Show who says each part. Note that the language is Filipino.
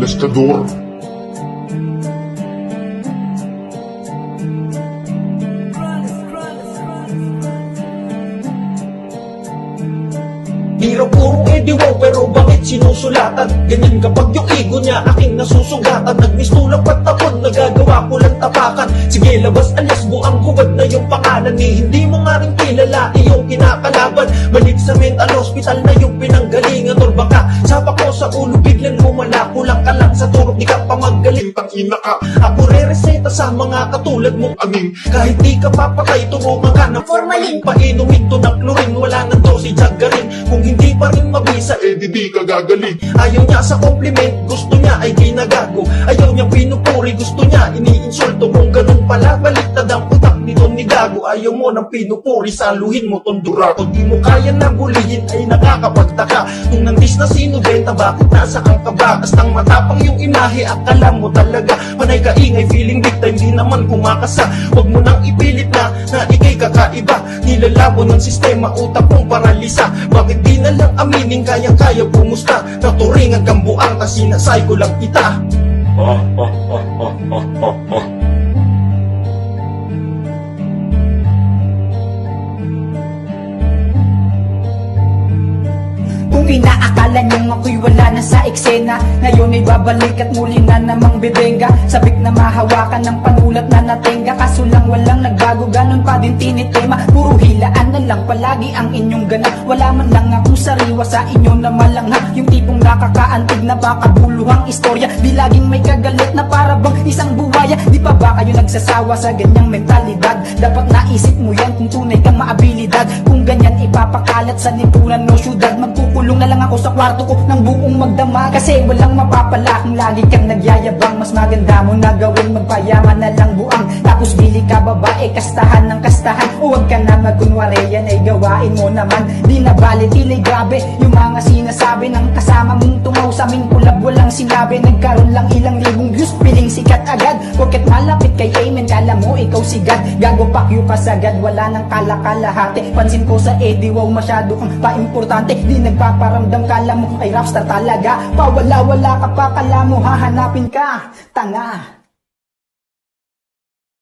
Speaker 1: molestador.
Speaker 2: Di raw puro ediwaw pero bakit sinusulatan? Ganyan kapag yung ego niya aking nasusugatan. Nagmistulang patapon, nagagawa ko lang tapakan. Sige labas alas buang hubad na yung pangalan ni hindi mo nga rin kilala iyong kinakalaban. Balik sa mental hospital na yung pinanggalingan. Or baka sapa ko sa ulo biglang lumala. Kulang ka lang sa turok, di ka pa magaling.
Speaker 1: Tangina ka,
Speaker 2: Ako re-reseta sa mga katulad mong
Speaker 1: aning.
Speaker 2: kahit di ka papatay, turukan ka ng formalin. Painumin to ng chlorine, wala ng dosage at garin. Kung hindi pa rin mabisa,
Speaker 1: Eh di ka gagaling.
Speaker 2: ayaw niya sa compliment, gusto niya ay ginagago. Ayaw niya pinupuri, gusto niya iniinsulto. Kung ganun pala, baliktad ang utak nito ni Gago. Ayaw mo ng pinupuri, saluhin mo tondura. Kung di mo kaya na bulihin, ay nakakapagtaka. Kung nandis na sinubenta, bakit nasa ang kaba? Kastang matapang yung imahe, akala mo talaga panay kaingay, feeling victim, di naman kumakasa. Huwag mo nang ipilit na ikay kakaiba. Nilalabo ng sistema, utak mong paralisa. Bakit di na lang aminin, kayang-kaya pumusta? Naturingan kang buang, tas sinasay ko lang kita.
Speaker 3: Kung inaakala niyong ako'y wala na sa eksena, ngayon ay babalik at muli na namang bebenga. Sabik na mahawakan ng panulat na natenga, kaso lang walang nagbago, ganun pa din tinitema. Puro hilaan na lang palagi ang inyong gana. Wala man lang akong sariwa sa inyo na malangha. Yung tipong nakakaantig na baka buluhang istorya. Di laging may kagalit na para bang isang buwaya. Di pa ba kayo nagsasawa sa ganyang mentalidad? Dapat naisip mo yan kung tunay kang maabilidad. Kung ganyan ipapakalat sa lipunan o syudad, magkukulong na lang ako sa kwarto ko ng buong magdamag. Kasi walang mapapala kung lagi kang nagyayabang. Mas maganda mo na gawin magpayaman na lang buang. Tapos bili ka babae, kastahan ng kastahan. O wag ka na magkunwari, yan ay gawain mo naman. Di na bali, tilay grabe yung mga sinasabi ng kasama mong tungaw sa aming kulab. Walang sinabi, nagkaroon lang ilang libong views, piling sikat agad. Porket malapit kay Amen, kala mo ikaw sigad. Gago pakyo ka sagad, wala nang kalakalahati. Pansin ko sa Eddie, wow masyado kang paimportante. Di nagpaparamdam, kala mo ay rapstar talaga. Pawala-wala ka pa, kala mo hahanapin ka. Tanga.